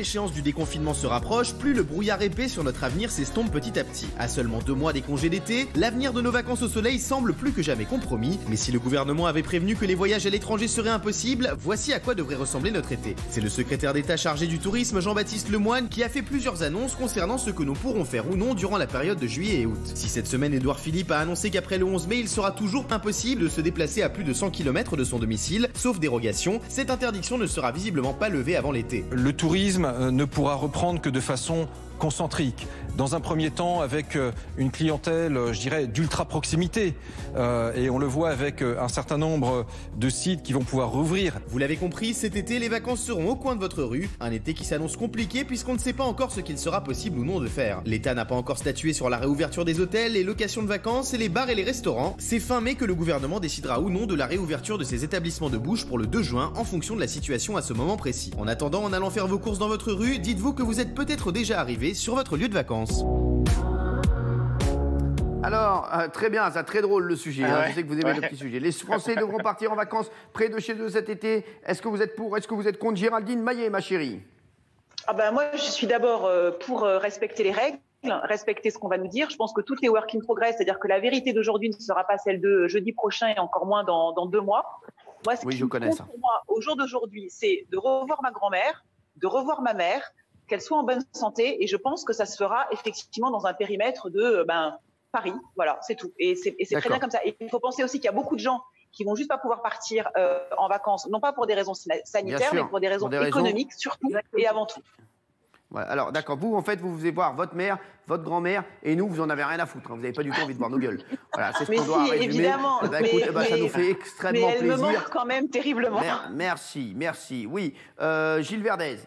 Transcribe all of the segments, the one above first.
l'échéance du déconfinement se rapproche, plus le brouillard épais sur notre avenir s'estompe petit à petit. À seulement 2 mois des congés d'été, l'avenir de nos vacances au soleil semble plus que jamais compromis. Mais si le gouvernement avait prévenu que les voyages à l'étranger seraient impossibles, voici à quoi devrait ressembler notre été. C'est le secrétaire d'État chargé du tourisme, Jean-Baptiste Lemoyne, qui a fait plusieurs annonces concernant ce que nous pourrons faire ou non durant la période de juillet et août. Si cette semaine Édouard Philippe a annoncé qu'après le 11 mai, il sera toujours impossible de se déplacer à plus de 100 km de son domicile, sauf dérogation, cette interdiction ne sera visiblement pas levée avant l'été. Le tourisme ne pourra reprendre que de façon concentrique. Dans un premier temps avec une clientèle, je dirais, d'ultra proximité. Et on le voit avec un certain nombre de sites qui vont pouvoir rouvrir. Vous l'avez compris, cet été, les vacances seront au coin de votre rue. Un été qui s'annonce compliqué puisqu'on ne sait pas encore ce qu'il sera possible ou non de faire. L'État n'a pas encore statué sur la réouverture des hôtels, les locations de vacances et les bars et les restaurants. C'est fin mai que le gouvernement décidera ou non de la réouverture de ces établissements de bouche pour le 2 juin en fonction de la situation à ce moment précis. En attendant, en allant faire vos courses dans votre rue, dites-vous que vous êtes peut-être déjà arrivé sur votre lieu de vacances. Alors, très bien, c'est très drôle le sujet. Je sais que vous aimez le petit sujet. Les Français devront partir en vacances près de chez eux cet été. Est-ce que vous êtes pour? Est-ce que vous êtes contre? Géraldine Maillet, ma chérie. Ah ben moi, je suis d'abord pour respecter les règles, respecter ce qu'on va nous dire. Je pense que tout est work in progress, c'est-à-dire que la vérité d'aujourd'hui ne sera pas celle de jeudi prochain et encore moins dans 2 mois. Moi, ce qui compte pour moi au jour d'aujourd'hui, c'est de revoir ma grand-mère, de revoir ma mère, qu'elle soit en bonne santé, et je pense que ça se fera effectivement dans un périmètre de Paris, voilà, c'est tout. Et c'est très bien comme ça. Et il faut penser aussi qu'il y a beaucoup de gens qui vont juste pas pouvoir partir en vacances, non pas pour des raisons sanitaires, mais pour des raisons économiques surtout et avant tout. Voilà, alors d'accord, vous en fait vous allez voir votre mère, votre grand-mère, et nous vous en avez rien à foutre, hein. Vous n'avez pas du tout envie de voir nos gueules. Voilà, c'est ce qu'on doit résumer. Évidemment, ça nous fait extrêmement plaisir. Mais elle me manque quand même terriblement. Merci. Oui, Gilles Verdez.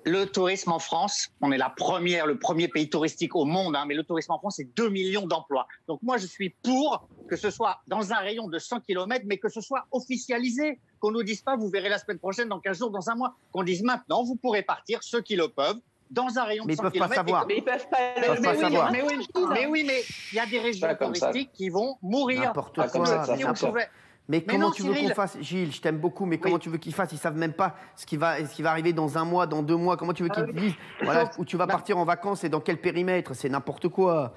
Le tourisme en France, on est le premier pays touristique au monde, hein, mais le tourisme en France, c'est 2 millions d'emplois. Donc moi, je suis pour que ce soit dans un rayon de 100 km, mais que ce soit officialisé. Qu'on ne nous dise pas, vous verrez la semaine prochaine, dans 15 jours, dans un mois. Qu'on dise maintenant, vous pourrez partir, ceux qui le peuvent, dans un rayon de 100 km. Mais ils peuvent pas savoir. Mais ils peuvent pas savoir. Mais il y a des régions touristiques qui vont mourir. N'importe quoi. Mais comment tu veux qu'on fasse, Gilles? Je t'aime beaucoup, mais comment tu veux qu'ils fassent? Ils savent même pas ce qui va arriver dans 1 mois, dans 2 mois. Comment tu veux qu'ils te disent où tu vas partir en vacances et dans quel périmètre? C'est n'importe quoi.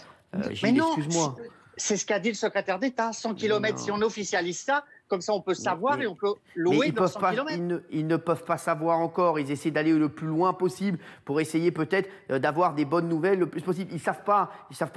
Gilles, excuse-moi. C'est ce qu'a dit le secrétaire d'État. 100 km, si on officialise ça, comme ça on peut savoir et on peut louer dans 100 km. Ils ne peuvent pas savoir encore. Ils essaient d'aller le plus loin possible pour essayer peut-être d'avoir des bonnes nouvelles le plus possible. Ils savent pas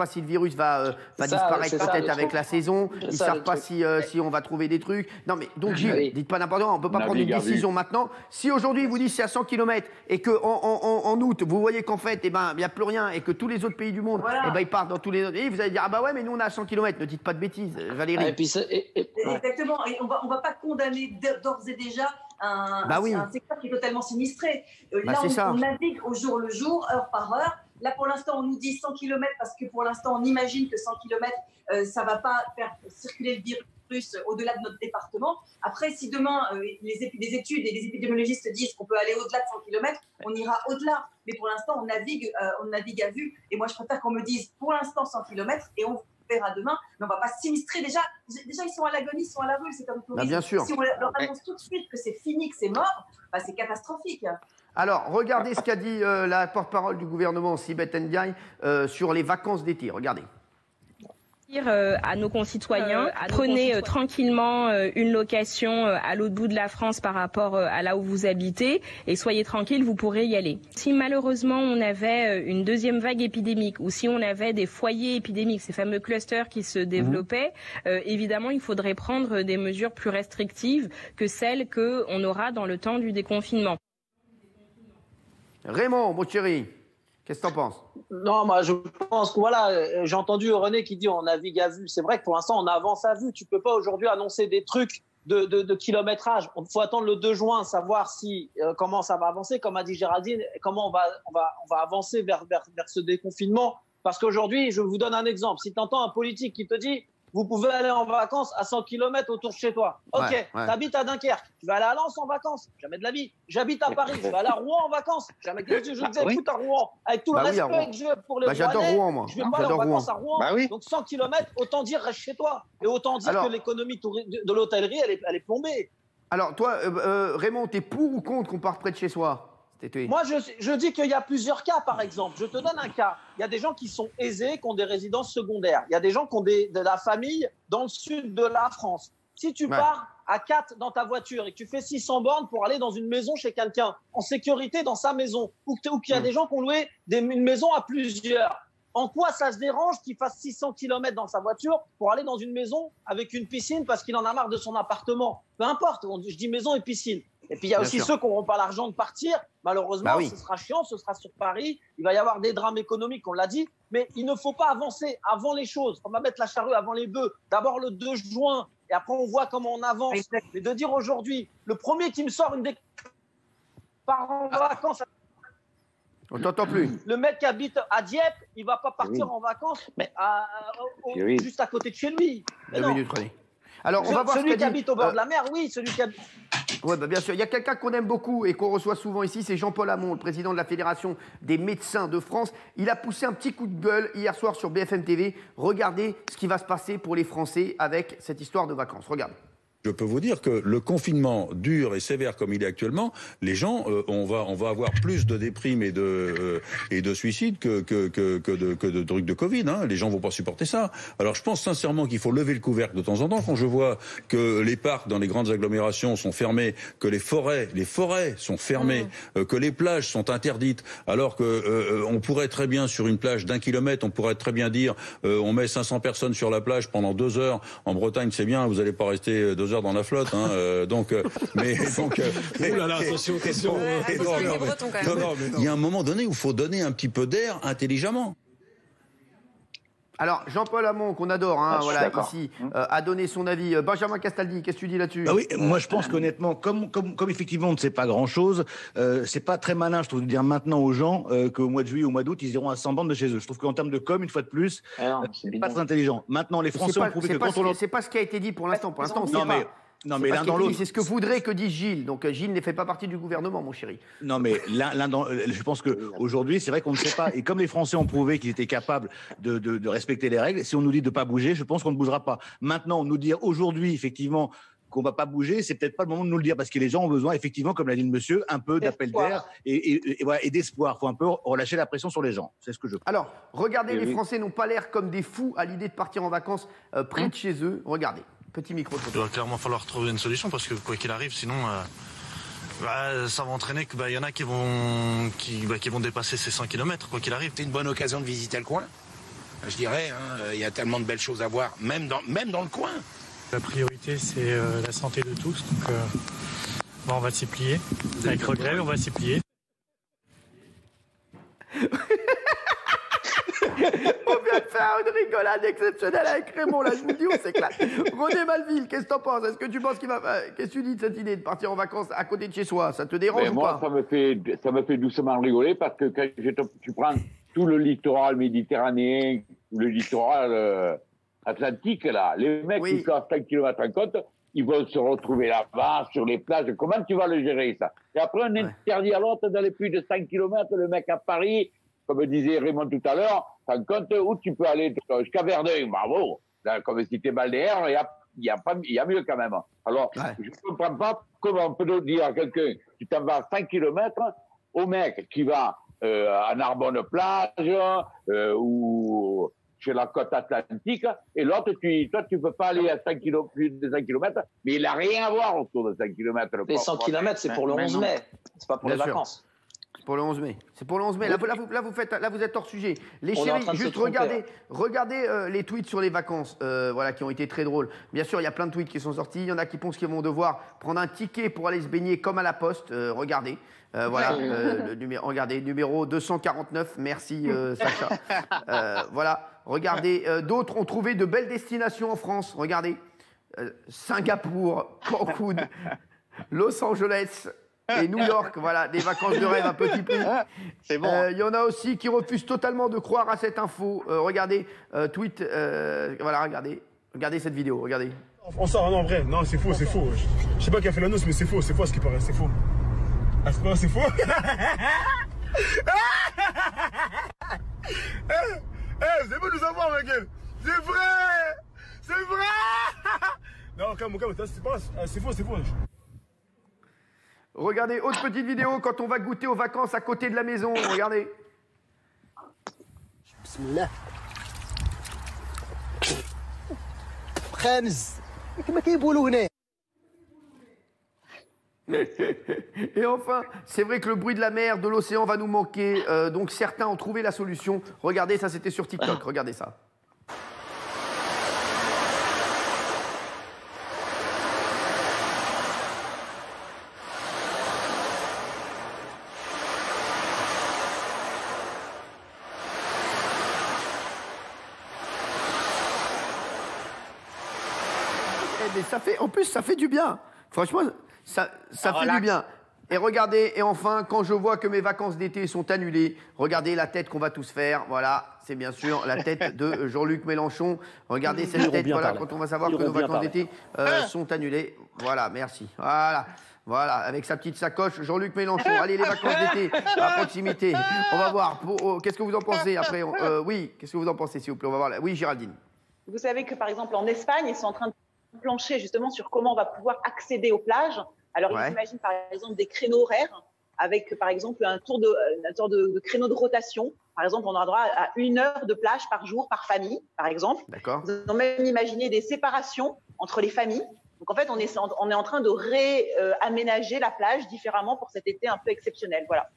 si le virus va disparaître peut-être avec la saison. Ils savent pas si on va trouver des trucs. Non mais donc Gilles, dites pas n'importe quoi. On peut pas prendre une décision maintenant. Si aujourd'hui vous dites c'est à 100 km et que en août vous voyez qu'en fait il y a plus rien et que tous les autres pays du monde ils partent dans tous les autres pays, vous allez dire ah bah ouais mais nous on est à 100 km. Ne dites pas de bêtises, Valérie. Exactement. Et on va pas condamner d'ores et déjà un secteur qui est totalement sinistré. Là, on navigue au jour le jour, heure par heure. Là, pour l'instant, on nous dit 100 km parce que pour l'instant, on imagine que 100 km, ça ne va pas faire circuler le virus au-delà de notre département. Après, si demain, les études et les épidémiologistes disent qu'on peut aller au-delà de 100 km, on ira au-delà. Mais pour l'instant, on navigue à vue. Et moi, je préfère qu'on me dise pour l'instant 100 km et on verra demain, mais on ne va pas sinistrer. Déjà, ils sont à l'agonie, ils sont à la rue, c'est comme tourisme. Bien sûr. Si on leur annonce tout de suite que c'est fini, que c'est mort, c'est catastrophique. Alors, regardez ce qu'a dit la porte-parole du gouvernement, Sibeth Ndiaye, sur les vacances d'été. Regardez. À nos concitoyens, prenez tranquillement une location à l'autre bout de la France par rapport à là où vous habitez et soyez tranquilles, vous pourrez y aller. Si malheureusement on avait une deuxième vague épidémique ou si on avait des foyers épidémiques, ces fameux clusters qui se développaient, évidemment il faudrait prendre des mesures plus restrictives que celles qu'on aura dans le temps du déconfinement. Raymond, mon chéri, qu'est-ce que t'en penses? Non, moi je pense que voilà, j'ai entendu René qui dit on navigue à vue. C'est vrai que pour l'instant on avance à vue. Tu peux pas aujourd'hui annoncer des trucs de kilométrage. Il faut attendre le 2 juin, savoir comment ça va avancer. Comme a dit Géraldine, comment on va avancer vers ce déconfinement. Parce qu'aujourd'hui, je vous donne un exemple. Si tu entends un politique qui te dit vous pouvez aller en vacances à 100 km autour de chez toi. Ok, t'habites à Dunkerque, tu vas aller à Lens en vacances, jamais de la vie. J'habite à Paris, je vais aller à Rouen en vacances, jamais de la vie. Je disais, écoute à Rouen, avec tout le respect que j'ai pour les j'adore Rouen, moi. Je vais pas aller en vacances à Rouen. Donc 100 km, autant dire reste chez toi. Et autant dire que l'économie de l'hôtellerie, elle est plombée. Alors toi, Raymond, t'es pour ou contre qu'on parte près de chez soi? Moi, je dis qu'il y a plusieurs cas, par exemple. Je te donne un cas. Il y a des gens qui sont aisés, qui ont des résidences secondaires. Il y a des gens qui ont de la famille dans le sud de la France. Si tu pars à 4 dans ta voiture et que tu fais 600 bornes pour aller dans une maison chez quelqu'un, en sécurité dans sa maison, ou qu'il y a des gens qui ont loué une maison à plusieurs, en quoi ça se dérange qu'il fasse 600 km dans sa voiture pour aller dans une maison avec une piscine parce qu'il en a marre de son appartement? Peu importe, je dis maison et piscine. Et puis il y a aussi ceux qui n'auront pas l'argent de partir. Malheureusement, ce sera chiant, ce sera sur Paris. Il va y avoir des drames économiques, on l'a dit. Mais il ne faut pas avancer avant les choses. On va mettre la charrue avant les bœufs. D'abord le 2 juin, et après on voit comment on avance. Mais de dire aujourd'hui, le premier qui me sort une déclaration part en vacances. On t'entend plus. Le mec qui habite à Dieppe, il va pas partir en vacances juste à côté de chez lui. 2 minutes, René. Alors, on va voir celui qui habite au bord de la mer, oui, celui qui habite... Oui, bien sûr. Il y a quelqu'un qu'on aime beaucoup et qu'on reçoit souvent ici, c'est Jean-Paul Hamon, le président de la Fédération des médecins de France. Il a poussé un petit coup de gueule hier soir sur BFM TV. Regardez ce qui va se passer pour les Français avec cette histoire de vacances. Regardez. Je peux vous dire que le confinement dur et sévère comme il est actuellement, les gens, on va avoir plus de déprimes et de suicides que de trucs de Covid. Hein. Les gens vont pas supporter ça. Alors je pense sincèrement qu'il faut lever le couvercle de temps en temps. Quand je vois que les parcs dans les grandes agglomérations sont fermés, que les forêts sont fermées, que les plages sont interdites, alors que on pourrait très bien sur une plage d'1 kilomètre, on pourrait très bien dire on met 500 personnes sur la plage pendant 2 heures. En Bretagne, c'est bien, vous allez pas rester 2 heures dans la flotte, hein, attention. Il y a un moment donné où il faut donner un petit peu d'air intelligemment. Alors, Jean-Paul Hamon, qu'on adore, ici, a donné son avis. Benjamin Castaldi, qu'est-ce que tu dis là-dessus? Oui, moi je pense qu'honnêtement, comme effectivement on ne sait pas grand-chose, c'est pas très malin, je trouve, de dire maintenant aux gens qu'au mois de juillet ou au mois d'août, ils iront à 100 bornes de chez eux. Je trouve qu'en termes de com, une fois de plus, c'est pas très intelligent. Maintenant, les Français ont prouvé que quand on... C'est pas ce qui a été dit pour l'instant. Pour l'instant, on sait pas. Non, mais l'un dans l'autre. C'est ce que voudrait que dise Gilles. Donc Gilles ne fait pas partie du gouvernement, mon chéri. Non, mais je pense qu'aujourd'hui, c'est vrai qu'on ne sait pas. Et comme les Français ont prouvé qu'ils étaient capables de respecter les règles, si on nous dit de ne pas bouger, je pense qu'on ne bougera pas. Maintenant, nous dire aujourd'hui, effectivement, qu'on ne va pas bouger, c'est peut-être pas le moment de nous le dire, parce que les gens ont besoin, effectivement, comme l'a dit le monsieur, un peu d'appel d'air et d'espoir. Il faut un peu relâcher la pression sur les gens. C'est ce que je pense. Alors, regardez, les Français n'ont pas l'air comme des fous à l'idée de partir en vacances près de chez eux. Regardez. Petit micro. Il va clairement falloir trouver une solution parce que quoi qu'il arrive, sinon ça va entraîner que y en a qui vont dépasser ces 100 km quoi qu'il arrive. C'est une bonne occasion de visiter le coin. Je dirais, il y a tellement de belles choses à voir, même dans le coin. La priorité, c'est la santé de tous, donc on va s'y plier. Avec regret, on va s'y plier. On vient de faire une rigolade exceptionnelle avec Raymond, là, je vous dis, on s'éclate. René Malville, qu'est-ce que t'en penses? Est-ce que tu penses qu'est-ce que tu dis de cette idée de partir en vacances à côté de chez soi? Ça te dérange ou pas? Ça me fait doucement rigoler parce que quand tu prends tout le littoral méditerranéen, le littoral atlantique, là, les mecs qui sont à 5 km en côte, ils vont se retrouver là-bas, sur les plages. Comment tu vas le gérer, ça? Et après, on interdit à l'autre d'aller plus de 5 km, le mec à Paris, comme disait Raymond tout à l'heure, t'en compte où tu peux aller jusqu'à Verdun, bravo. Là, comme cité balnéaire, il y a mieux quand même. Alors, je ne comprends pas comment on peut dire à quelqu'un, tu t'en vas à 5 km, au mec qui va à Narbonne-Plage ou chez la côte atlantique, et l'autre, toi, tu ne peux pas aller à 5 km, plus de 5 km, mais il n'a rien à voir autour de 5 km. Les 100 km, c'est pour le 11 mai, c'est pas pour les vacances. Pour le 11 mai. C'est pour le 11 mai. Là, vous êtes hors sujet. Les chéris, juste regardez les tweets sur les vacances, qui ont été très drôles. Bien sûr, il y a plein de tweets qui sont sortis. Il y en a qui pensent qu'ils vont devoir prendre un ticket pour aller se baigner comme à la poste. Regardez. Regardez, numéro 249. Merci, Sacha. Regardez. D'autres ont trouvé de belles destinations en France. Regardez. Singapour, Cancun, Los Angeles. Et New York, des vacances de rêve à petit prix. C'est bon. Il y en a aussi qui refusent totalement de croire à cette info. Regardez, tweet, regardez cette vidéo, regardez. On sort, non, en vrai, non, c'est faux. Je sais pas qui a fait la noce, mais c'est faux, ce qui paraît, c'est faux. Ah, c'est pas, c'est faux. Vous avez pas nous avoir, ma gueule. C'est vrai. Non, calme, c'est faux. Regardez, autre petite vidéo quand on va goûter aux vacances à côté de la maison. Regardez. Bismillah. Et enfin, c'est vrai que le bruit de la mer, de l'océan va nous manquer. Donc certains ont trouvé la solution. Regardez, ça c'était sur TikTok. Regardez ça. Mais ça fait, en plus, ça fait du bien. Franchement, ça fait du bien. Et regardez, et enfin, quand je vois que mes vacances d'été sont annulées, regardez la tête qu'on va tous faire. Voilà, c'est bien sûr la tête de Jean-Luc Mélenchon. Regardez cette tête, voilà, quand on va savoir que nos vacances d'été sont annulées. Voilà, merci. Voilà, avec sa petite sacoche, Jean-Luc Mélenchon. Allez, les vacances d'été à proximité. On va voir. Qu'est-ce que vous en pensez après oui, qu'est-ce que vous en pensez, s'il vous plaît? On va voir. Oui, Géraldine. Vous savez que, par exemple, en Espagne, ils sont en train de plancher justement sur comment on va pouvoir accéder aux plages. Alors, ils imaginent par exemple des créneaux horaires avec par exemple un tour de créneau de rotation. Par exemple, on aura droit à 1 heure de plage par jour par famille, par exemple. D'accord. Ils ont même imaginé des séparations entre les familles. Donc en fait, on est en train de réaménager la plage différemment pour cet été un peu exceptionnel. Voilà.